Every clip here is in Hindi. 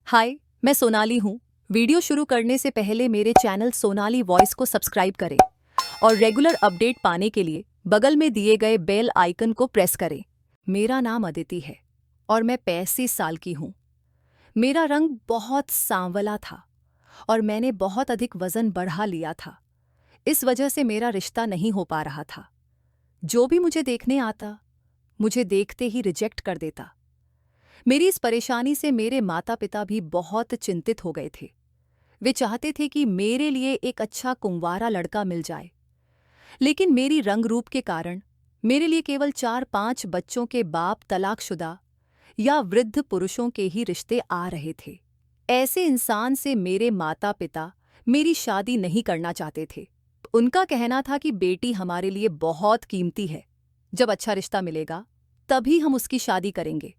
हाय, मैं सोनाली हूँ। वीडियो शुरू करने से पहले मेरे चैनल सोनाली वॉइस को सब्सक्राइब करें और रेगुलर अपडेट पाने के लिए बगल में दिए गए बेल आइकन को प्रेस करें। मेरा नाम अदिति है और मैं 35 साल की हूँ। मेरा रंग बहुत सांवला था और मैंने बहुत अधिक वजन बढ़ा लिया था। इस वजह से मेरा रिश्ता नहीं हो पा रहा था। जो भी मुझे देखने आता, मुझे देखते ही रिजेक्ट कर देता। मेरी इस परेशानी से मेरे माता पिता भी बहुत चिंतित हो गए थे। वे चाहते थे कि मेरे लिए एक अच्छा कुंवारा लड़का मिल जाए, लेकिन मेरी रंग रूप के कारण मेरे लिए केवल 4-5 बच्चों के बाप तलाकशुदा या वृद्ध पुरुषों के ही रिश्ते आ रहे थे। ऐसे इंसान से मेरे माता पिता मेरी शादी नहीं करना चाहते थे। उनका कहना था कि बेटी हमारे लिए बहुत कीमती है, जब अच्छा रिश्ता मिलेगा तभी हम उसकी शादी करेंगे।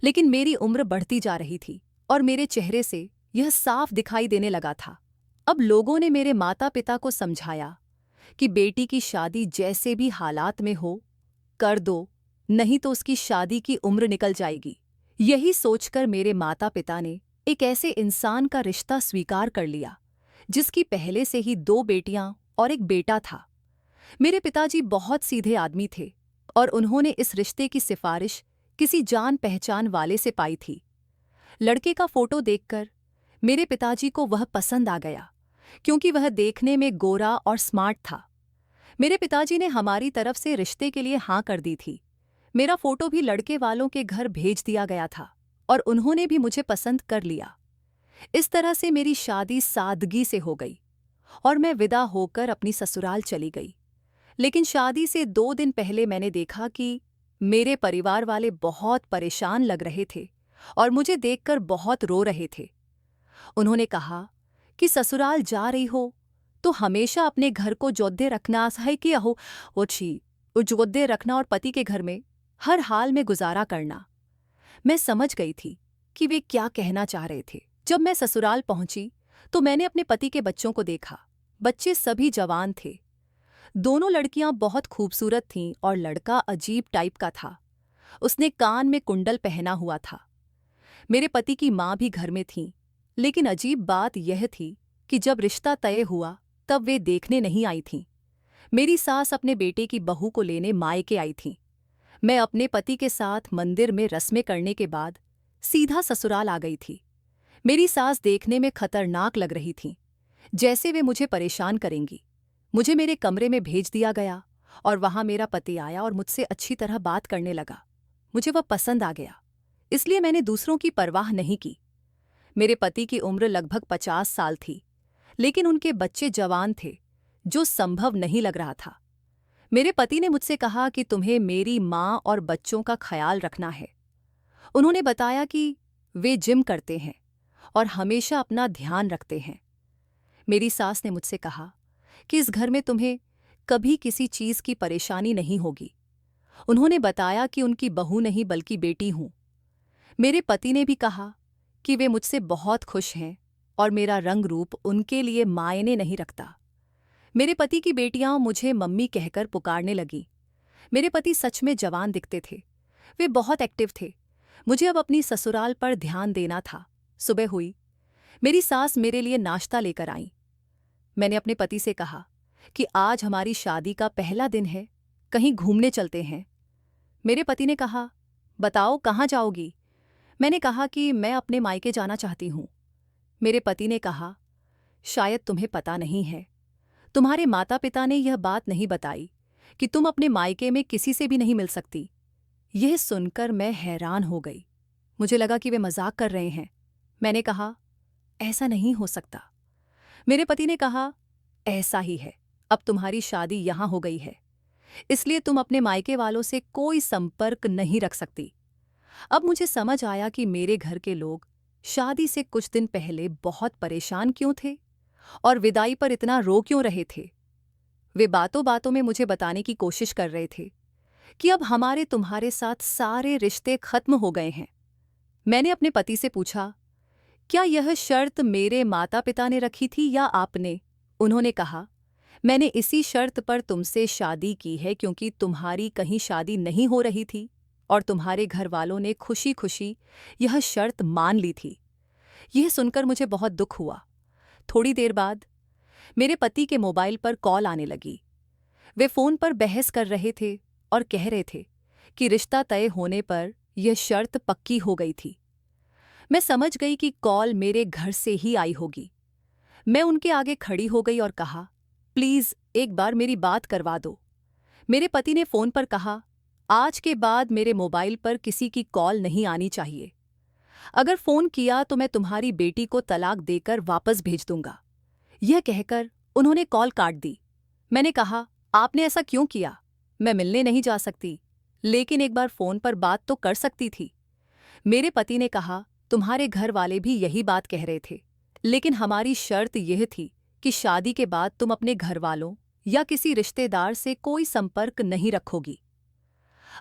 लेकिन मेरी उम्र बढ़ती जा रही थी और मेरे चेहरे से यह साफ दिखाई देने लगा था। अब लोगों ने मेरे माता पिता को समझाया कि बेटी की शादी जैसे भी हालात में हो कर दो, नहीं तो उसकी शादी की उम्र निकल जाएगी। यही सोचकर मेरे माता पिता ने एक ऐसे इंसान का रिश्ता स्वीकार कर लिया जिसकी पहले से ही 2 बेटियां और एक बेटा था। मेरे पिताजी बहुत सीधे आदमी थे और उन्होंने इस रिश्ते की सिफारिश किसी जान पहचान वाले से पाई थी। लड़के का फोटो देखकर मेरे पिताजी को वह पसंद आ गया, क्योंकि वह देखने में गोरा और स्मार्ट था। मेरे पिताजी ने हमारी तरफ से रिश्ते के लिए हाँ कर दी थी। मेरा फोटो भी लड़के वालों के घर भेज दिया गया था और उन्होंने भी मुझे पसंद कर लिया। इस तरह से मेरी शादी सादगी से हो गई और मैं विदा होकर अपनी ससुराल चली गई। लेकिन शादी से 2 दिन पहले मैंने देखा कि मेरे परिवार वाले बहुत परेशान लग रहे थे और मुझे देखकर बहुत रो रहे थे। उन्होंने कहा कि ससुराल जा रही हो तो हमेशा अपने घर को जोधे रखना है कि अहो वो जोधे रखना और पति के घर में हर हाल में गुजारा करना। मैं समझ गई थी कि वे क्या कहना चाह रहे थे। जब मैं ससुराल पहुंची तो मैंने अपने पति के बच्चों को देखा। बच्चे सभी जवान थे। दोनों लड़कियां बहुत खूबसूरत थीं और लड़का अजीब टाइप का था। उसने कान में कुंडल पहना हुआ था। मेरे पति की माँ भी घर में थीं, लेकिन अजीब बात यह थी कि जब रिश्ता तय हुआ तब वे देखने नहीं आई थीं। मेरी सास अपने बेटे की बहू को लेने मायके आई थीं। मैं अपने पति के साथ मंदिर में रस्में करने के बाद सीधा ससुराल आ गई थी। मेरी सास देखने में खतरनाक लग रही थीं, जैसे वे मुझे परेशान करेंगी। मुझे मेरे कमरे में भेज दिया गया और वहां मेरा पति आया और मुझसे अच्छी तरह बात करने लगा। मुझे वह पसंद आ गया, इसलिए मैंने दूसरों की परवाह नहीं की। मेरे पति की उम्र लगभग 50 साल थी, लेकिन उनके बच्चे जवान थे, जो संभव नहीं लग रहा था। मेरे पति ने मुझसे कहा कि तुम्हें मेरी माँ और बच्चों का ख्याल रखना है। उन्होंने बताया कि वे जिम करते हैं और हमेशा अपना ध्यान रखते हैं। मेरी सास ने मुझसे कहा कि इस घर में तुम्हें कभी किसी चीज की परेशानी नहीं होगी। उन्होंने बताया कि उनकी बहू नहीं बल्कि बेटी हूं। मेरे पति ने भी कहा कि वे मुझसे बहुत खुश हैं और मेरा रंग रूप उनके लिए मायने नहीं रखता। मेरे पति की बेटियां मुझे मम्मी कहकर पुकारने लगी। मेरे पति सच में जवान दिखते थे। वे बहुत एक्टिव थे। मुझे अब अपनी ससुराल पर ध्यान देना था। सुबह हुई, मेरी सास मेरे लिए नाश्ता लेकर आई। मैंने अपने पति से कहा कि आज हमारी शादी का पहला दिन है, कहीं घूमने चलते हैं। मेरे पति ने कहा, बताओ कहाँ जाओगी? मैंने कहा कि मैं अपने मायके जाना चाहती हूँ। मेरे पति ने कहा, शायद तुम्हें पता नहीं है, तुम्हारे माता पिता ने यह बात नहीं बताई कि तुम अपने मायके में किसी से भी नहीं मिल सकती। यह सुनकर मैं हैरान हो गई। मुझे लगा कि वे मजाक कर रहे हैं। मैंने कहा, ऐसा नहीं हो सकता। मेरे पति ने कहा, ऐसा ही है। अब तुम्हारी शादी यहां हो गई है, इसलिए तुम अपने मायके वालों से कोई संपर्क नहीं रख सकती। अब मुझे समझ आया कि मेरे घर के लोग शादी से कुछ दिन पहले बहुत परेशान क्यों थे और विदाई पर इतना रो क्यों रहे थे। वे बातों बातों में मुझे बताने की कोशिश कर रहे थे कि अब हमारे तुम्हारे साथ सारे रिश्ते खत्म हो गए हैं। मैंने अपने पति से पूछा, क्या यह शर्त मेरे माता पिता ने रखी थी या आपने? उन्होंने कहा, मैंने इसी शर्त पर तुमसे शादी की है क्योंकि तुम्हारी कहीं शादी नहीं हो रही थी और तुम्हारे घर वालों ने खुशी खुशी यह शर्त मान ली थी। यह सुनकर मुझे बहुत दुख हुआ। थोड़ी देर बाद मेरे पति के मोबाइल पर कॉल आने लगी। वे फ़ोन पर बहस कर रहे थे और कह रहे थे कि रिश्ता तय होने पर यह शर्त पक्की हो गई थी। मैं समझ गई कि कॉल मेरे घर से ही आई होगी। मैं उनके आगे खड़ी हो गई और कहा, प्लीज़ एक बार मेरी बात करवा दो। मेरे पति ने फ़ोन पर कहा, आज के बाद मेरे मोबाइल पर किसी की कॉल नहीं आनी चाहिए। अगर फ़ोन किया तो मैं तुम्हारी बेटी को तलाक देकर वापस भेज दूंगा। यह कहकर उन्होंने कॉल काट दी। मैंने कहा, आपने ऐसा क्यों किया? मैं मिलने नहीं जा सकती, लेकिन एक बार फ़ोन पर बात तो कर सकती थी। मेरे पति ने कहा, तुम्हारे घर वाले भी यही बात कह रहे थे, लेकिन हमारी शर्त यह थी कि शादी के बाद तुम अपने घर वालों या किसी रिश्तेदार से कोई संपर्क नहीं रखोगी।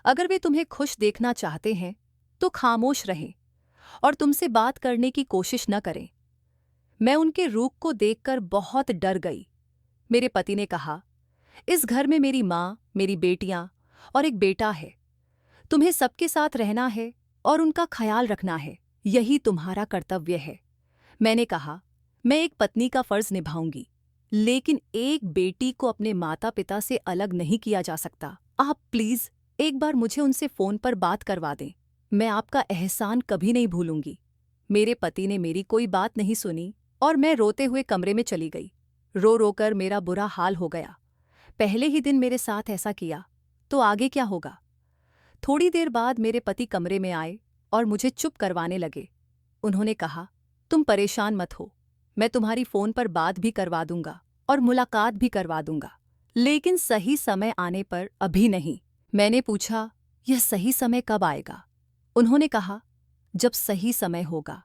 अगर वे तुम्हें खुश देखना चाहते हैं तो खामोश रहें और तुमसे बात करने की कोशिश न करें। मैं उनके रूख को देखकर बहुत डर गई। मेरे पति ने कहा, इस घर में मेरी माँ, मेरी बेटियां और एक बेटा है। तुम्हें सबके साथ रहना है और उनका ख्याल रखना है, यही तुम्हारा कर्तव्य है। मैंने कहा, मैं एक पत्नी का फर्ज निभाऊंगी, लेकिन एक बेटी को अपने माता पिता से अलग नहीं किया जा सकता। आप प्लीज़ एक बार मुझे उनसे फ़ोन पर बात करवा दें। मैं आपका एहसान कभी नहीं भूलूंगी। मेरे पति ने मेरी कोई बात नहीं सुनी और मैं रोते हुए कमरे में चली गई। रो रोकर मेरा बुरा हाल हो गया। पहले ही दिन मेरे साथ ऐसा किया तो आगे क्या होगा? थोड़ी देर बाद मेरे पति कमरे में आए और मुझे चुप करवाने लगे। उन्होंने कहा, तुम परेशान मत हो, मैं तुम्हारी फ़ोन पर बात भी करवा दूंगा और मुलाकात भी करवा दूंगा, लेकिन सही समय आने पर अभी नहीं। मैंने पूछा, यह सही समय कब आएगा? उन्होंने कहा, जब सही समय होगा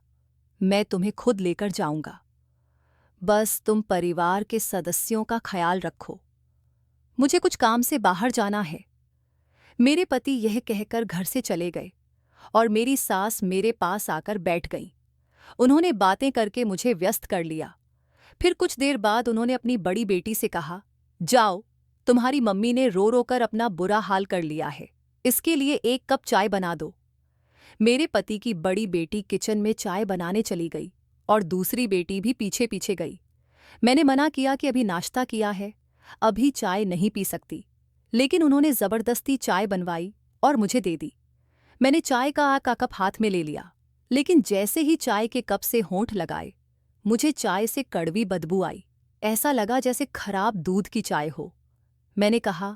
मैं तुम्हें खुद लेकर जाऊंगा। बस तुम परिवार के सदस्यों का ख्याल रखो। मुझे कुछ काम से बाहर जाना है। मेरे पति यह कहकर घर से चले गए और मेरी सास मेरे पास आकर बैठ गई। उन्होंने बातें करके मुझे व्यस्त कर लिया। फिर कुछ देर बाद उन्होंने अपनी बड़ी बेटी से कहा, जाओ, तुम्हारी मम्मी ने रो रो कर अपना बुरा हाल कर लिया है, इसके लिए एक कप चाय बना दो। मेरे पति की बड़ी बेटी किचन में चाय बनाने चली गई और दूसरी बेटी भी पीछे पीछे गई। मैंने मना किया कि अभी नाश्ता किया है, अभी चाय नहीं पी सकती, लेकिन उन्होंने ज़बरदस्ती चाय बनवाई और मुझे दे दी। मैंने चाय का कप हाथ में ले लिया, लेकिन जैसे ही चाय के कप से होंठ लगाए, मुझे चाय से कड़वी बदबू आई। ऐसा लगा जैसे खराब दूध की चाय हो। मैंने कहा,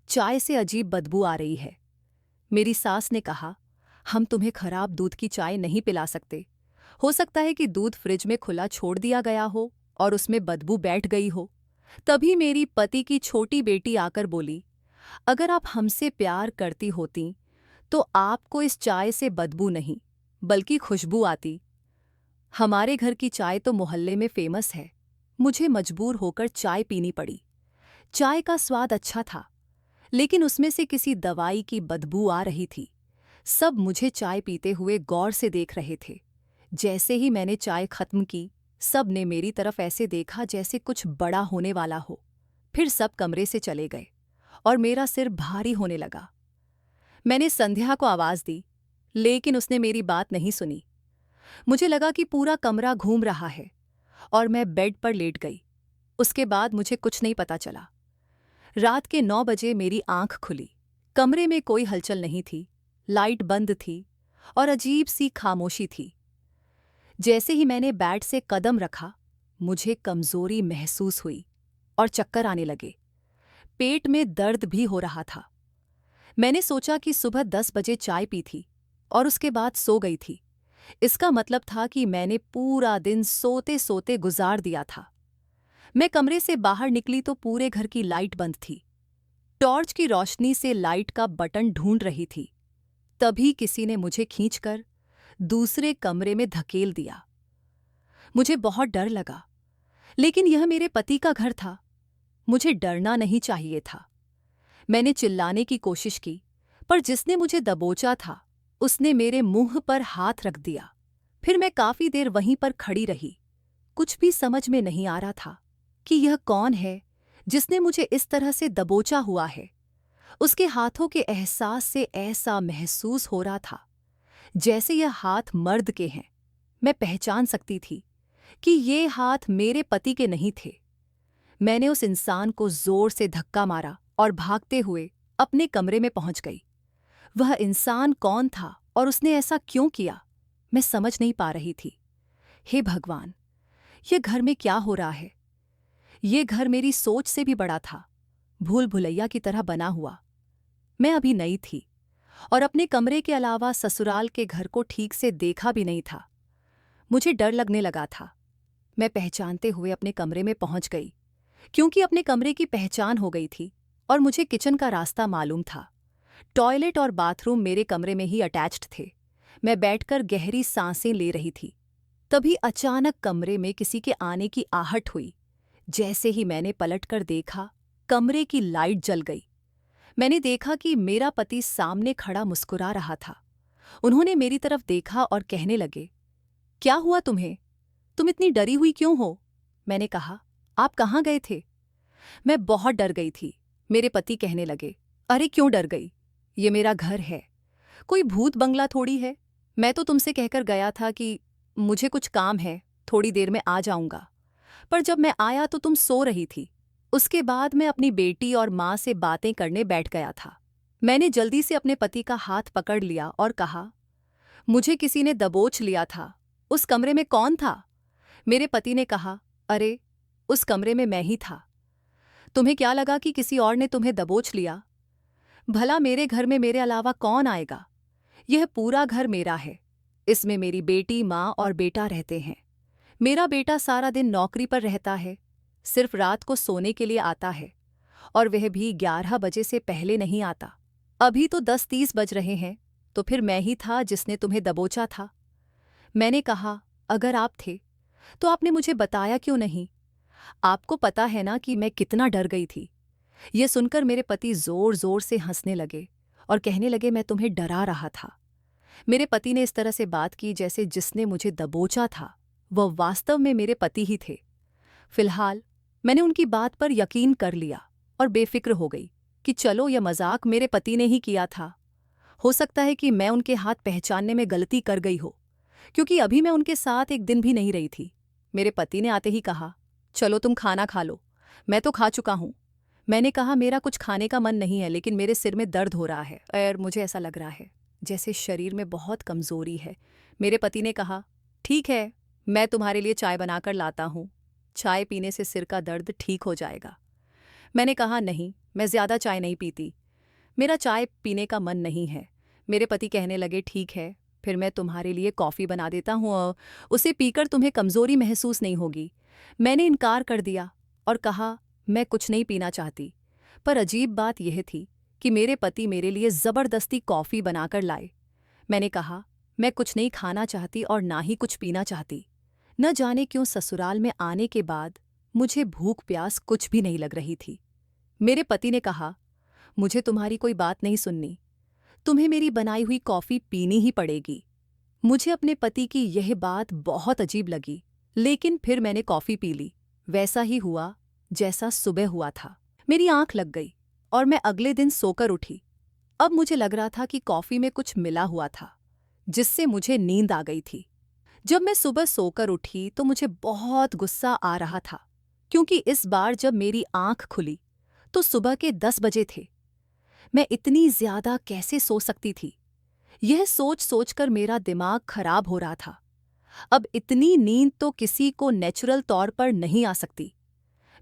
चाय से अजीब बदबू आ रही है। मेरी सास ने कहा, हम तुम्हें खराब दूध की चाय नहीं पिला सकते। हो सकता है कि दूध फ्रिज में खुला छोड़ दिया गया हो और उसमें बदबू बैठ गई हो। तभी मेरी पति की छोटी बेटी आकर बोली, अगर आप हमसे प्यार करती होती तो आपको इस चाय से बदबू नहीं बल्कि खुशबू आती। हमारे घर की चाय तो मोहल्ले में फेमस है। मुझे मजबूर होकर चाय पीनी पड़ी। चाय का स्वाद अच्छा था, लेकिन उसमें से किसी दवाई की बदबू आ रही थी। सब मुझे चाय पीते हुए गौर से देख रहे थे। जैसे ही मैंने चाय खत्म की, सब ने मेरी तरफ ऐसे देखा जैसे कुछ बड़ा होने वाला हो। फिर सब कमरे से चले गए और मेरा सिर भारी होने लगा। मैंने संध्या को आवाज़ दी, लेकिन उसने मेरी बात नहीं सुनी। मुझे लगा कि पूरा कमरा घूम रहा है और मैं बेड पर लेट गई। उसके बाद मुझे कुछ नहीं पता चला। रात के 9 बजे मेरी आंख खुली। कमरे में कोई हलचल नहीं थी, लाइट बंद थी और अजीब सी खामोशी थी। जैसे ही मैंने बेड से कदम रखा, मुझे कमजोरी महसूस हुई और चक्कर आने लगे। पेट में दर्द भी हो रहा था। मैंने सोचा कि सुबह 10 बजे चाय पी थी और उसके बाद सो गई थी। इसका मतलब था कि मैंने पूरा दिन सोते सोते गुजार दिया था। मैं कमरे से बाहर निकली तो पूरे घर की लाइट बंद थी। टॉर्च की रोशनी से लाइट का बटन ढूंढ रही थी। तभी किसी ने मुझे खींचकर दूसरे कमरे में धकेल दिया। मुझे बहुत डर लगा, लेकिन यह मेरे पति का घर था। मुझे डरना नहीं चाहिए था। मैंने चिल्लाने की कोशिश की, पर जिसने मुझे दबोचा था उसने मेरे मुंह पर हाथ रख दिया। फिर मैं काफी देर वहीं पर खड़ी रही। कुछ भी समझ में नहीं आ रहा था कि यह कौन है जिसने मुझे इस तरह से दबोचा हुआ है। उसके हाथों के एहसास से ऐसा महसूस हो रहा था जैसे यह हाथ मर्द के हैं। मैं पहचान सकती थी कि ये हाथ मेरे पति के नहीं थे। मैंने उस इंसान को जोर से धक्का मारा और भागते हुए अपने कमरे में पहुंच गई। वह इंसान कौन था और उसने ऐसा क्यों किया, मैं समझ नहीं पा रही थी। हे भगवान, ये घर में क्या हो रहा है? ये घर मेरी सोच से भी बड़ा था, भूल भुलैया की तरह बना हुआ। मैं अभी नई थी और अपने कमरे के अलावा ससुराल के घर को ठीक से देखा भी नहीं था। मुझे डर लगने लगा था। मैं पहचानते हुए अपने कमरे में पहुंच गई, क्योंकि अपने कमरे की पहचान हो गई थी और मुझे किचन का रास्ता मालूम था। टॉयलेट और बाथरूम मेरे कमरे में ही अटैच्ड थे। मैं बैठकर गहरी सांसें ले रही थी। तभी अचानक कमरे में किसी के आने की आहट हुई। जैसे ही मैंने पलटकर देखा, कमरे की लाइट जल गई। मैंने देखा कि मेरा पति सामने खड़ा मुस्कुरा रहा था। उन्होंने मेरी तरफ देखा और कहने लगे, क्या हुआ तुम्हें? तुम इतनी डरी हुई क्यों हो? मैंने कहा, आप कहाँ गए थे? मैं बहुत डर गई थी। मेरे पति कहने लगे, अरे क्यों डर गई? ये मेरा घर है, कोई भूत बंगला थोड़ी है। मैं तो तुमसे कहकर गया था कि मुझे कुछ काम है, थोड़ी देर में आ जाऊंगा। पर जब मैं आया तो तुम सो रही थी। उसके बाद मैं अपनी बेटी और माँ से बातें करने बैठ गया था। मैंने जल्दी से अपने पति का हाथ पकड़ लिया और कहा, मुझे किसी ने दबोच लिया था। उस कमरे में कौन था? मेरे पति ने कहा, अरे उस कमरे में मैं ही था। तुम्हें क्या लगा कि किसी और ने तुम्हें दबोच लिया? भला मेरे घर में मेरे अलावा कौन आएगा? यह पूरा घर मेरा है। इसमें मेरी बेटी, माँ और बेटा रहते हैं। मेरा बेटा सारा दिन नौकरी पर रहता है, सिर्फ रात को सोने के लिए आता है, और वह भी 11 बजे से पहले नहीं आता। अभी तो 10:30 बज रहे हैं, तो फिर मैं ही था जिसने तुम्हें दबोचा था। मैंने कहा, अगर आप थे तो आपने मुझे बताया क्यों नहीं? आपको पता है ना कि मैं कितना डर गई थी। यह सुनकर मेरे पति जोर जोर से हंसने लगे और कहने लगे, मैं तुम्हें डरा रहा था। मेरे पति ने इस तरह से बात की जैसे जिसने मुझे दबोचा था वह वास्तव में मेरे पति ही थे। फिलहाल मैंने उनकी बात पर यकीन कर लिया और बेफिक्र हो गई कि चलो यह मजाक मेरे पति ने ही किया था। हो सकता है कि मैं उनके हाथ पहचानने में गलती कर गई हो, क्योंकि अभी मैं उनके साथ एक दिन भी नहीं रही थी। मेरे पति ने आते ही कहा, चलो तुम खाना खा लो। मैं तो खा चुका हूँ। मैंने कहा, मेरा कुछ खाने का मन नहीं है, लेकिन मेरे सिर में दर्द हो रहा है और मुझे ऐसा लग रहा है जैसे शरीर में बहुत कमजोरी है। मेरे पति ने कहा, ठीक है, मैं तुम्हारे लिए चाय बनाकर लाता हूँ। चाय पीने से सिर का दर्द ठीक हो जाएगा। मैंने कहा, नहीं, मैं ज़्यादा चाय नहीं पीती, मेरा चाय पीने का मन नहीं है। मेरे पति कहने लगे, ठीक है, फिर मैं तुम्हारे लिए कॉफ़ी बना देता हूँ और उसे पीकर तुम्हें कमज़ोरी महसूस नहीं होगी। मैंने इनकार कर दिया और कहा, मैं कुछ नहीं पीना चाहती। पर अजीब बात यह थी कि मेरे पति मेरे लिए ज़बरदस्ती कॉफ़ी बनाकर लाए। मैंने कहा, मैं कुछ नहीं खाना चाहती और ना ही कुछ पीना चाहती। न जाने क्यों ससुराल में आने के बाद मुझे भूख प्यास कुछ भी नहीं लग रही थी। मेरे पति ने कहा, मुझे तुम्हारी कोई बात नहीं सुननी, तुम्हें मेरी बनाई हुई कॉफ़ी पीनी ही पड़ेगी। मुझे अपने पति की यह बात बहुत अजीब लगी, लेकिन फिर मैंने कॉफ़ी पी ली। वैसा ही हुआ जैसा सुबह हुआ था। मेरी आंख लग गई और मैं अगले दिन सोकर उठी। अब मुझे लग रहा था कि कॉफ़ी में कुछ मिला हुआ था, जिससे मुझे नींद आ गई थी। जब मैं सुबह सोकर उठी तो मुझे बहुत गुस्सा आ रहा था, क्योंकि इस बार जब मेरी आंख खुली तो सुबह के 10 बजे थे। मैं इतनी ज्यादा कैसे सो सकती थी? यह सोच सोचकर मेरा दिमाग खराब हो रहा था। अब इतनी नींद तो किसी को नेचुरल तौर पर नहीं आ सकती।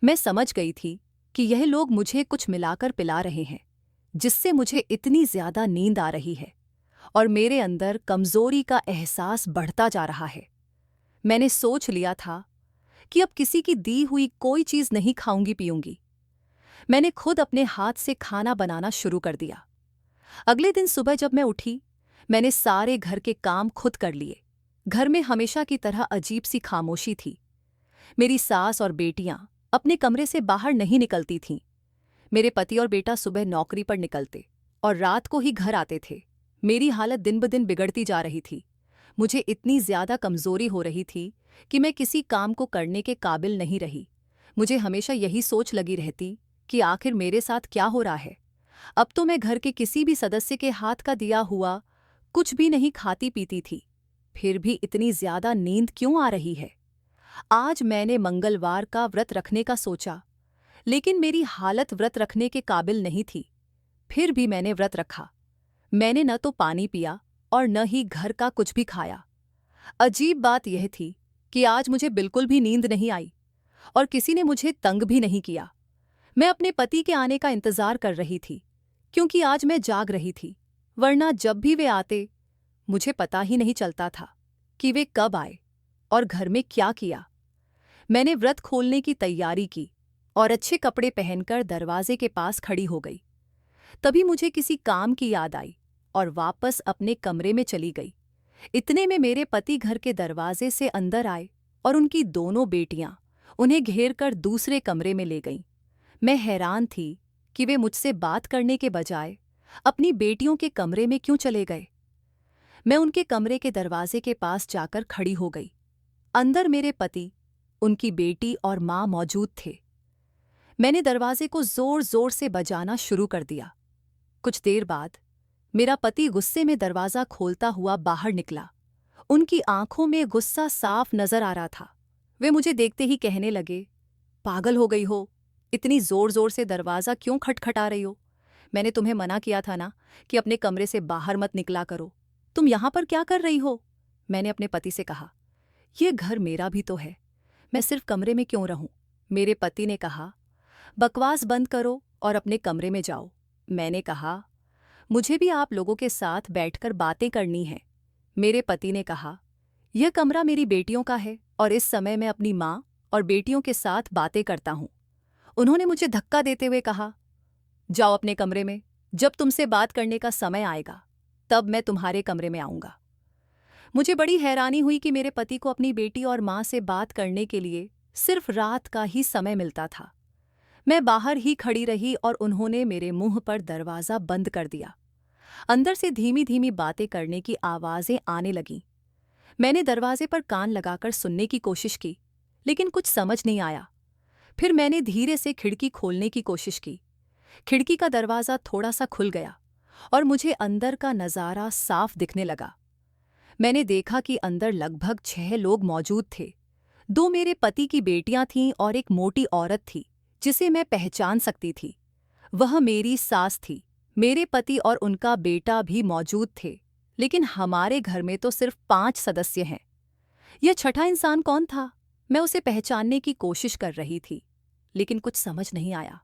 मैं समझ गई थी कि यह लोग मुझे कुछ मिलाकर पिला रहे हैं, जिससे मुझे इतनी ज्यादा नींद आ रही है और मेरे अंदर कमजोरी का एहसास बढ़ता जा रहा है। मैंने सोच लिया था कि अब किसी की दी हुई कोई चीज नहीं खाऊंगी पीऊंगी। मैंने खुद अपने हाथ से खाना बनाना शुरू कर दिया। अगले दिन सुबह जब मैं उठी, मैंने सारे घर के काम खुद कर लिए। घर में हमेशा की तरह अजीब सी खामोशी थी। मेरी सास और बेटियां अपने कमरे से बाहर नहीं निकलती थीं। मेरे पति और बेटा सुबह नौकरी पर निकलते और रात को ही घर आते थे। मेरी हालत दिन ब दिन बिगड़ती जा रही थी। मुझे इतनी ज्यादा कमजोरी हो रही थी कि मैं किसी काम को करने के काबिल नहीं रही। मुझे हमेशा यही सोच लगी रहती कि आखिर मेरे साथ क्या हो रहा है। अब तो मैं घर के किसी भी सदस्य के हाथ का दिया हुआ कुछ भी नहीं खाती पीती थी। फिर भी इतनी ज्यादा नींद क्यों आ रही है? आज मैंने मंगलवार का व्रत रखने का सोचा, लेकिन मेरी हालत व्रत रखने के काबिल नहीं थी। फिर भी मैंने व्रत रखा। मैंने न तो पानी पिया और न ही घर का कुछ भी खाया। अजीब बात यह थी कि आज मुझे बिल्कुल भी नींद नहीं आई और किसी ने मुझे तंग भी नहीं किया। मैं अपने पति के आने का इंतजार कर रही थी, क्योंकि आज मैं जाग रही थी, वरना जब भी वे आते मुझे पता ही नहीं चलता था कि वे कब आए और घर में क्या किया। मैंने व्रत खोलने की तैयारी की और अच्छे कपड़े पहनकर दरवाजे के पास खड़ी हो गई। तभी मुझे किसी काम की याद आई और वापस अपने कमरे में चली गई। इतने में मेरे पति घर के दरवाजे से अंदर आए और उनकी दोनों बेटियां उन्हें घेर कर दूसरे कमरे में ले गईं। मैं हैरान थी कि वे मुझसे बात करने के बजाय अपनी बेटियों के कमरे में क्यों चले गए। मैं उनके कमरे के दरवाजे के पास जाकर खड़ी हो गई। अंदर मेरे पति, उनकी बेटी और मां मौजूद थे। मैंने दरवाजे को जोर जोर से बजाना शुरू कर दिया। कुछ देर बाद मेरा पति गुस्से में दरवाजा खोलता हुआ बाहर निकला। उनकी आंखों में गुस्सा साफ नजर आ रहा था। वे मुझे देखते ही कहने लगे, पागल हो गई हो, इतनी जोर जोर से दरवाजा क्यों खटखटा रही हो? मैंने तुम्हें मना किया था ना कि अपने कमरे से बाहर मत निकला करो। तुम यहां पर क्या कर रही हो? मैंने अपने पति से कहा। यह घर मेरा भी तो है, मैं सिर्फ कमरे में क्यों रहूं? मेरे पति ने कहा, बकवास बंद करो और अपने कमरे में जाओ। मैंने कहा, मुझे भी आप लोगों के साथ बैठकर बातें करनी है। मेरे पति ने कहा, यह कमरा मेरी बेटियों का है और इस समय मैं अपनी मां और बेटियों के साथ बातें करता हूं। उन्होंने मुझे धक्का देते हुए कहा, जाओ अपने कमरे में, जब तुमसे बात करने का समय आएगा तब मैं तुम्हारे कमरे में आऊंगा। मुझे बड़ी हैरानी हुई कि मेरे पति को अपनी बेटी और मां से बात करने के लिए सिर्फ रात का ही समय मिलता था। मैं बाहर ही खड़ी रही और उन्होंने मेरे मुंह पर दरवाजा बंद कर दिया। अंदर से धीमी धीमी बातें करने की आवाजें आने लगीं। मैंने दरवाजे पर कान लगाकर सुनने की कोशिश की, लेकिन कुछ समझ नहीं आया। फिर मैंने धीरे से खिड़की खोलने की कोशिश की। खिड़की का दरवाजा थोड़ा सा खुल गया और मुझे अंदर का नज़ारा साफ दिखने लगा। मैंने देखा कि अंदर लगभग 6 लोग मौजूद थे। 2 मेरे पति की बेटियां थीं और एक मोटी औरत थी जिसे मैं पहचान सकती थी। वह मेरी सास थी। मेरे पति और उनका बेटा भी मौजूद थे, लेकिन हमारे घर में तो सिर्फ 5 सदस्य हैं। यह छठा इंसान कौन था? मैं उसे पहचानने की कोशिश कर रही थी, लेकिन कुछ समझ नहीं आया।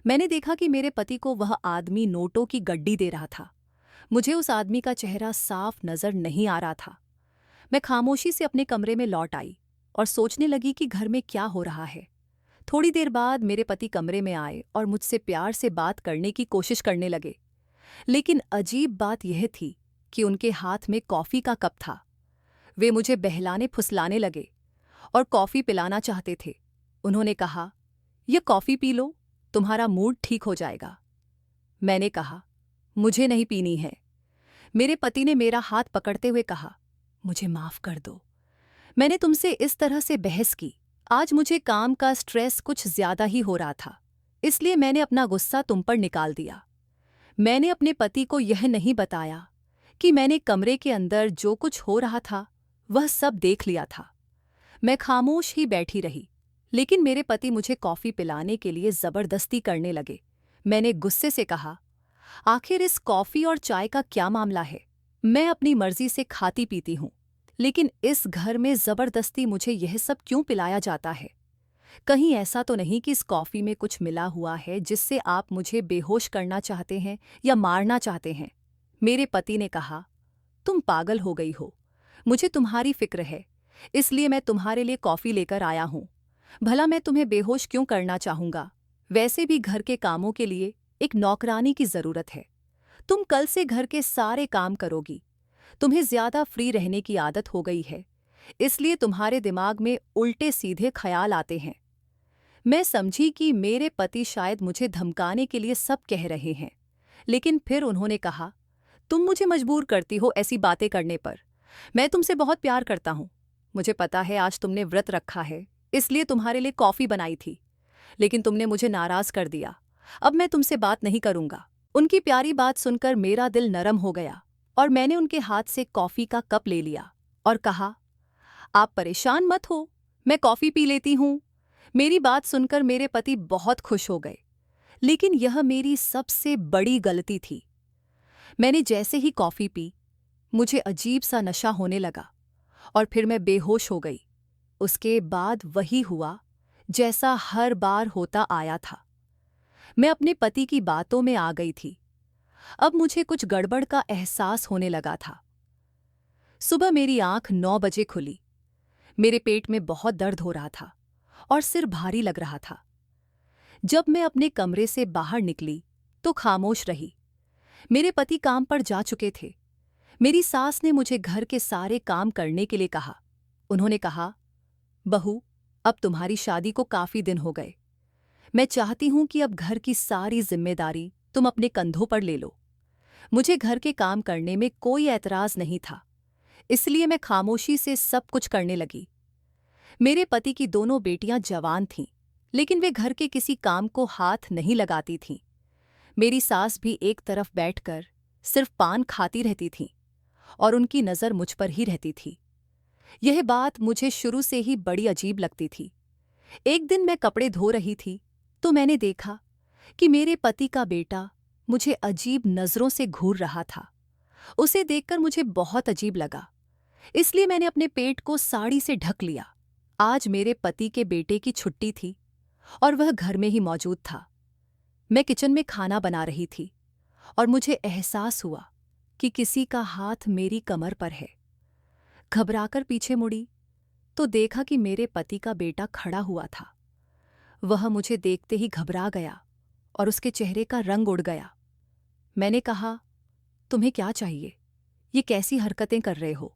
मैंने देखा कि मेरे पति को वह आदमी नोटों की गड्डी दे रहा था। मुझे उस आदमी का चेहरा साफ नजर नहीं आ रहा था। मैं खामोशी से अपने कमरे में लौट आई और सोचने लगी कि घर में क्या हो रहा है। थोड़ी देर बाद मेरे पति कमरे में आए और मुझसे प्यार से बात करने की कोशिश करने लगे, लेकिन अजीब बात यह थी कि उनके हाथ में कॉफी का कप था। वे मुझे बहलाने फुसलाने लगे और कॉफी पिलाना चाहते थे। उन्होंने कहा, यह कॉफी पी लो, तुम्हारा मूड ठीक हो जाएगा। मैंने कहा, मुझे नहीं पीनी है। मेरे पति ने मेरा हाथ पकड़ते हुए कहा, मुझे माफ कर दो, मैंने तुमसे इस तरह से बहस की। आज मुझे काम का स्ट्रेस कुछ ज्यादा ही हो रहा था, इसलिए मैंने अपना गुस्सा तुम पर निकाल दिया। मैंने अपने पति को यह नहीं बताया कि मैंने कमरे के अंदर जो कुछ हो रहा था वह सब देख लिया था। मैं खामोश ही बैठी रही, लेकिन मेरे पति मुझे कॉफी पिलाने के लिए जबरदस्ती करने लगे। मैंने गुस्से से कहा, आखिर इस कॉफी और चाय का क्या मामला है? मैं अपनी मर्जी से खाती पीती हूं, लेकिन इस घर में जबरदस्ती मुझे यह सब क्यों पिलाया जाता है? कहीं ऐसा तो नहीं कि इस कॉफी में कुछ मिला हुआ है जिससे आप मुझे बेहोश करना चाहते हैं या मारना चाहते हैं? मेरे पति ने कहा, तुम पागल हो गई हो, मुझे तुम्हारी फिक्र है, इसलिए मैं तुम्हारे लिए कॉफी लेकर आया हूं। भला मैं तुम्हें बेहोश क्यों करना चाहूंगा? वैसे भी घर के कामों के लिए एक नौकरानी की जरूरत है। तुम कल से घर के सारे काम करोगी। तुम्हें ज्यादा फ्री रहने की आदत हो गई है, इसलिए तुम्हारे दिमाग में उल्टे सीधे ख्याल आते हैं। मैं समझी कि मेरे पति शायद मुझे धमकाने के लिए सब कह रहे हैं, लेकिन फिर उन्होंने कहा, तुम मुझे मजबूर करती हो ऐसी बातें करने पर। मैं तुमसे बहुत प्यार करता हूं। मुझे पता है आज तुमने व्रत रखा है, इसलिए तुम्हारे लिए कॉफी बनाई थी, लेकिन तुमने मुझे नाराज कर दिया। अब मैं तुमसे बात नहीं करूंगा। उनकी प्यारी बात सुनकर मेरा दिल नरम हो गया और मैंने उनके हाथ से कॉफी का कप ले लिया और कहा, आप परेशान मत हो, मैं कॉफ़ी पी लेती हूँ। मेरी बात सुनकर मेरे पति बहुत खुश हो गए, लेकिन यह मेरी सबसे बड़ी गलती थी। मैंने जैसे ही कॉफ़ी पी, मुझे अजीब सा नशा होने लगा और फिर मैं बेहोश हो गई। उसके बाद वही हुआ जैसा हर बार होता आया था। मैं अपने पति की बातों में आ गई थी। अब मुझे कुछ गड़बड़ का एहसास होने लगा था। सुबह मेरी आंख 9 बजे खुली। मेरे पेट में बहुत दर्द हो रहा था और सिर भारी लग रहा था। जब मैं अपने कमरे से बाहर निकली तो खामोश रही। मेरे पति काम पर जा चुके थे। मेरी सास ने मुझे घर के सारे काम करने के लिए कहा। उन्होंने कहा, बहू, अब तुम्हारी शादी को काफी दिन हो गए। मैं चाहती हूं कि अब घर की सारी जिम्मेदारी तुम अपने कंधों पर ले लो। मुझे घर के काम करने में कोई ऐतराज नहीं था, इसलिए मैं खामोशी से सब कुछ करने लगी। मेरे पति की दोनों बेटियां जवान थीं, लेकिन वे घर के किसी काम को हाथ नहीं लगाती थीं। मेरी सास भी एक तरफ बैठकर सिर्फ पान खाती रहती थीं और उनकी नज़र मुझ पर ही रहती थी। यह बात मुझे शुरू से ही बड़ी अजीब लगती थी। एक दिन मैं कपड़े धो रही थी तो मैंने देखा कि मेरे पति का बेटा मुझे अजीब नज़रों से घूर रहा था। उसे देखकर मुझे बहुत अजीब लगा, इसलिए मैंने अपने पेट को साड़ी से ढक लिया। आज मेरे पति के बेटे की छुट्टी थी और वह घर में ही मौजूद था। मैं किचन में खाना बना रही थी और मुझे एहसास हुआ कि किसी का हाथ मेरी कमर पर है। घबराकर पीछे मुड़ी तो देखा कि मेरे पति का बेटा खड़ा हुआ था। वह मुझे देखते ही घबरा गया और उसके चेहरे का रंग उड़ गया। मैंने कहा, तुम्हें क्या चाहिए? ये कैसी हरकतें कर रहे हो?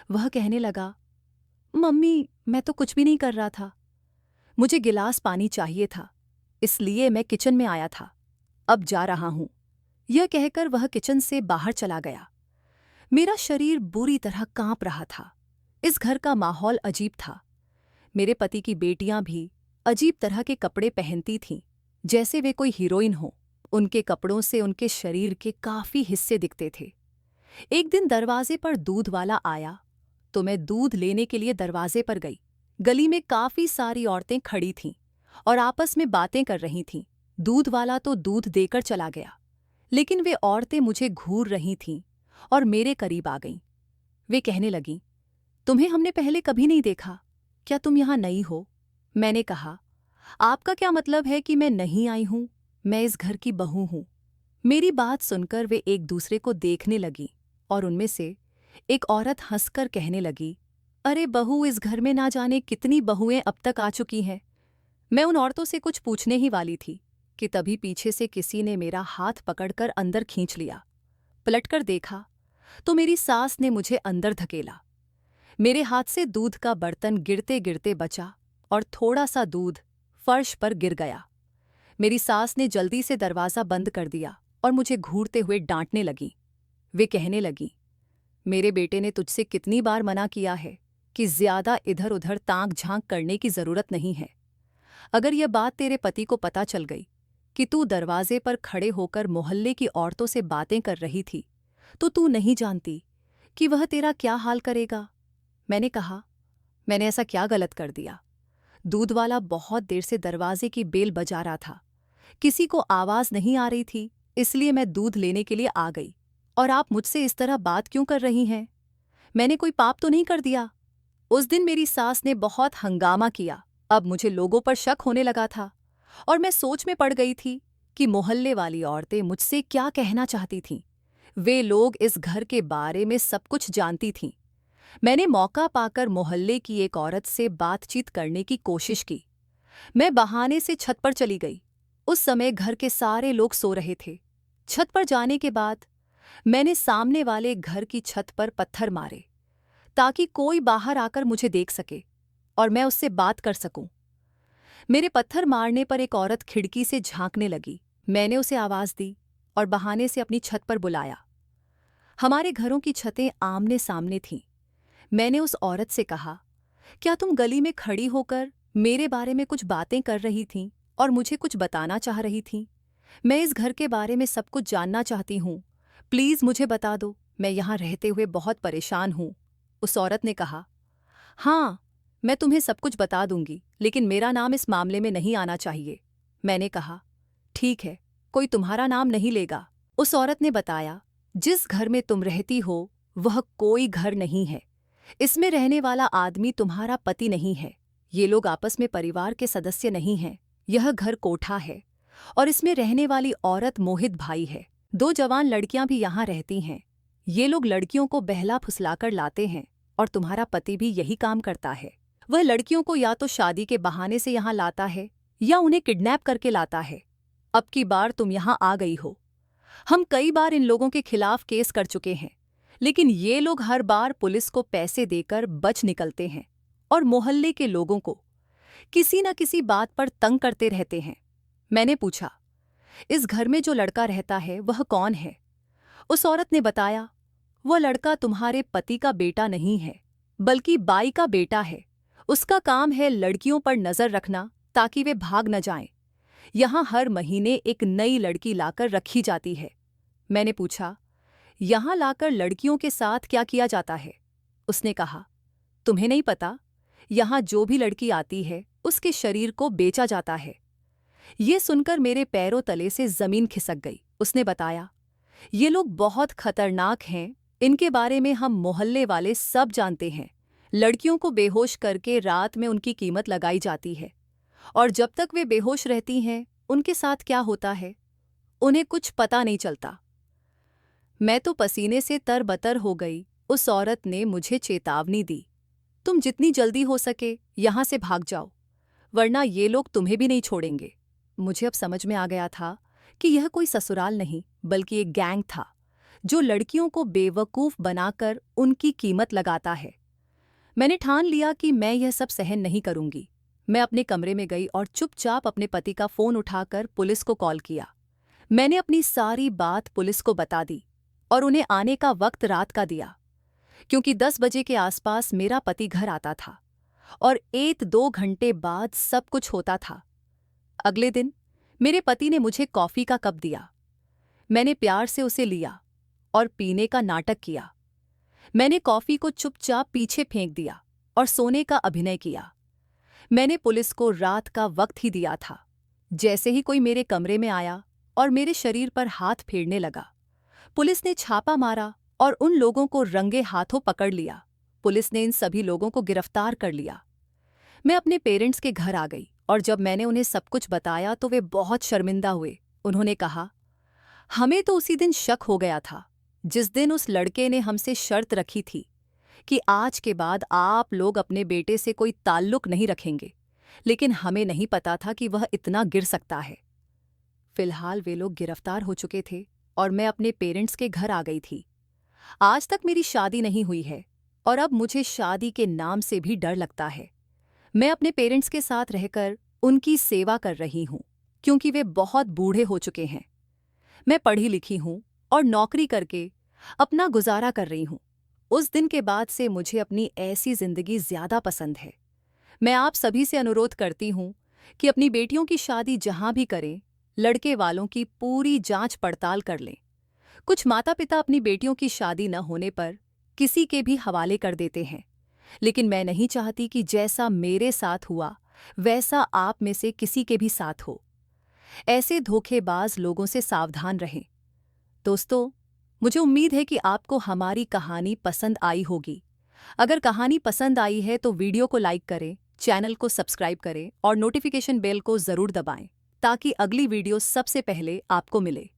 वह कहने लगा, मम्मी, मैं तो कुछ भी नहीं कर रहा था। मुझे गिलास पानी चाहिए था, इसलिए मैं किचन में आया था। अब जा रहा हूं। यह कहकर वह किचन से बाहर चला गया। मेरा शरीर बुरी तरह कांप रहा था। इस घर का माहौल अजीब था। मेरे पति की बेटियां भी अजीब तरह के कपड़े पहनती थीं, जैसे वे कोई हीरोइन हो। उनके कपड़ों से उनके शरीर के काफी हिस्से दिखते थे। एक दिन दरवाजे पर दूध वाला आया तो मैं दूध लेने के लिए दरवाजे पर गई। गली में काफी सारी औरतें खड़ी थीं और आपस में बातें कर रही थीं। दूध वाला तो दूध देकर चला गया, लेकिन वे औरतें मुझे घूर रही थीं और मेरे करीब आ गईं। वे कहने लगीं, तुम्हें हमने पहले कभी नहीं देखा, क्या तुम यहाँ नई हो? मैंने कहा, आपका क्या मतलब है कि मैं नहीं आई हूँ? मैं इस घर की बहू हूँ। मेरी बात सुनकर वे एक दूसरे को देखने लगीं और उनमें से एक औरत हंसकर कहने लगी, अरे बहू, इस घर में ना जाने कितनी बहुएं अब तक आ चुकी हैं। मैं उन औरतों से कुछ पूछने ही वाली थी कि तभी पीछे से किसी ने मेरा हाथ पकड़कर अंदर खींच लिया। पलटकर देखा तो मेरी सास ने मुझे अंदर धकेला। मेरे हाथ से दूध का बर्तन गिरते गिरते बचा और थोड़ा सा दूध फर्श पर गिर गया। मेरी सास ने जल्दी से दरवाज़ा बंद कर दिया और मुझे घूरते हुए डांटने लगी। वे कहने लगी, मेरे बेटे ने तुझसे कितनी बार मना किया है कि ज्यादा इधर उधर ताक झांक करने की जरूरत नहीं है। अगर यह बात तेरे पति को पता चल गई कि तू दरवाजे पर खड़े होकर मोहल्ले की औरतों से बातें कर रही थी, तो तू नहीं जानती कि वह तेरा क्या हाल करेगा। मैंने कहा, मैंने ऐसा क्या गलत कर दिया? दूध वाला बहुत देर से दरवाजे की बेल बजा रहा था। किसी को आवाज नहीं आ रही थी, इसलिए मैं दूध लेने के लिए आ गई। और आप मुझसे इस तरह बात क्यों कर रही हैं? मैंने कोई पाप तो नहीं कर दिया? उस दिन मेरी सास ने बहुत हंगामा किया। अब मुझे लोगों पर शक होने लगा था और मैं सोच में पड़ गई थी कि मोहल्ले वाली औरतें मुझसे क्या कहना चाहती थीं। वे लोग इस घर के बारे में सब कुछ जानती थीं। मैंने मौका पाकर मोहल्ले की एक औरत से बातचीत करने की कोशिश की। मैं बहाने से छत पर चली गई। उस समय घर के सारे लोग सो रहे थे। छत पर जाने के बाद मैंने सामने वाले घर की छत पर पत्थर मारे ताकि कोई बाहर आकर मुझे देख सके और मैं उससे बात कर सकूं। मेरे पत्थर मारने पर एक औरत खिड़की से झांकने लगी। मैंने उसे आवाज दी और बहाने से अपनी छत पर बुलाया। हमारे घरों की छतें आमने सामने थीं। मैंने उस औरत से कहा, क्या तुम गली में खड़ी होकर मेरे बारे में कुछ बातें कर रही थीं और मुझे कुछ बताना चाह रही थीं? मैं इस घर के बारे में सब कुछ जानना चाहती हूँ। प्लीज़ मुझे बता दो, मैं यहाँ रहते हुए बहुत परेशान हूँ। उस औरत ने कहा, हाँ, मैं तुम्हें सब कुछ बता दूंगी, लेकिन मेरा नाम इस मामले में नहीं आना चाहिए। मैंने कहा, ठीक है, कोई तुम्हारा नाम नहीं लेगा। उस औरत ने बताया, जिस घर में तुम रहती हो वह कोई घर नहीं है। इसमें रहने वाला आदमी तुम्हारा पति नहीं है। ये लोग आपस में परिवार के सदस्य नहीं हैं। यह घर कोठा है और इसमें रहने वाली औरत मोहित भाई है। 2 जवान लड़कियां भी यहाँ रहती हैं। ये लोग लड़कियों को बहला फुसलाकर लाते हैं और तुम्हारा पति भी यही काम करता है। वह लड़कियों को या तो शादी के बहाने से यहाँ लाता है या उन्हें किडनैप करके लाता है। अब की बार तुम यहाँ आ गई हो। हम कई बार इन लोगों के खिलाफ केस कर चुके हैं, लेकिन ये लोग हर बार पुलिस को पैसे देकर बच निकलते हैं और मोहल्ले के लोगों को किसी न किसी बात पर तंग करते रहते हैं। मैंने पूछा, इस घर में जो लड़का रहता है वह कौन है? उस औरत ने बताया, वह लड़का तुम्हारे पति का बेटा नहीं है, बल्कि बाई का बेटा है। उसका काम है लड़कियों पर नजर रखना ताकि वे भाग न जाएं। यहाँ हर महीने एक नई लड़की लाकर रखी जाती है। मैंने पूछा, यहाँ लाकर लड़कियों के साथ क्या किया जाता है? उसने कहा, तुम्हें नहीं पता, यहाँ जो भी लड़की आती है उसके शरीर को बेचा जाता है। ये सुनकर मेरे पैरों तले से जमीन खिसक गई। उसने बताया, ये लोग बहुत खतरनाक हैं, इनके बारे में हम मोहल्ले वाले सब जानते हैं। लड़कियों को बेहोश करके रात में उनकी कीमत लगाई जाती है और जब तक वे बेहोश रहती हैं उनके साथ क्या होता है उन्हें कुछ पता नहीं चलता। मैं तो पसीने से तरबतर हो गई। उस औरत ने मुझे चेतावनी दी, तुम जितनी जल्दी हो सके यहाँ से भाग जाओ, वरना ये लोग तुम्हें भी नहीं छोड़ेंगे। मुझे अब समझ में आ गया था कि यह कोई ससुराल नहीं बल्कि एक गैंग था जो लड़कियों को बेवकूफ़ बनाकर उनकी कीमत लगाता है। मैंने ठान लिया कि मैं यह सब सहन नहीं करूंगी। मैं अपने कमरे में गई और चुपचाप अपने पति का फ़ोन उठाकर पुलिस को कॉल किया। मैंने अपनी सारी बात पुलिस को बता दी और उन्हें आने का वक्त रात का दिया, क्योंकि 10 बजे के आसपास मेरा पति घर आता था और 1-2 घंटे बाद सब कुछ होता था। अगले दिन मेरे पति ने मुझे कॉफ़ी का कप दिया। मैंने प्यार से उसे लिया और पीने का नाटक किया। मैंने कॉफ़ी को चुपचाप पीछे फेंक दिया और सोने का अभिनय किया। मैंने पुलिस को रात का वक्त ही दिया था। जैसे ही कोई मेरे कमरे में आया और मेरे शरीर पर हाथ फेरने लगा, पुलिस ने छापा मारा और उन लोगों को रंगे हाथों पकड़ लिया। पुलिस ने इन सभी लोगों को गिरफ्तार कर लिया। मैं अपने पेरेंट्स के घर आ गई और जब मैंने उन्हें सब कुछ बताया तो वे बहुत शर्मिंदा हुए। उन्होंने कहा, हमें तो उसी दिन शक हो गया था जिस दिन उस लड़के ने हमसे शर्त रखी थी कि आज के बाद आप लोग अपने बेटे से कोई ताल्लुक नहीं रखेंगे, लेकिन हमें नहीं पता था कि वह इतना गिर सकता है। फिलहाल वे लोग गिरफ्तार हो चुके थे और मैं अपने पेरेंट्स के घर आ गई थी। आज तक मेरी शादी नहीं हुई है और अब मुझे शादी के नाम से भी डर लगता है। मैं अपने पेरेंट्स के साथ रहकर उनकी सेवा कर रही हूँ क्योंकि वे बहुत बूढ़े हो चुके हैं। मैं पढ़ी लिखी हूँ और नौकरी करके अपना गुजारा कर रही हूँ। उस दिन के बाद से मुझे अपनी ऐसी जिंदगी ज्यादा पसंद है। मैं आप सभी से अनुरोध करती हूँ कि अपनी बेटियों की शादी जहाँ भी करें, लड़के वालों की पूरी जांच पड़ताल कर लें। कुछ माता पिता अपनी बेटियों की शादी न होने पर किसी के भी हवाले कर देते हैं, लेकिन मैं नहीं चाहती कि जैसा मेरे साथ हुआ वैसा आप में से किसी के भी साथ हो। ऐसे धोखेबाज लोगों से सावधान रहें। दोस्तों, मुझे उम्मीद है कि आपको हमारी कहानी पसंद आई होगी। अगर कहानी पसंद आई है तो वीडियो को लाइक करें, चैनल को सब्सक्राइब करें और नोटिफिकेशन बेल को ज़रूर दबाएं ताकि अगली वीडियो सबसे पहले आपको मिले।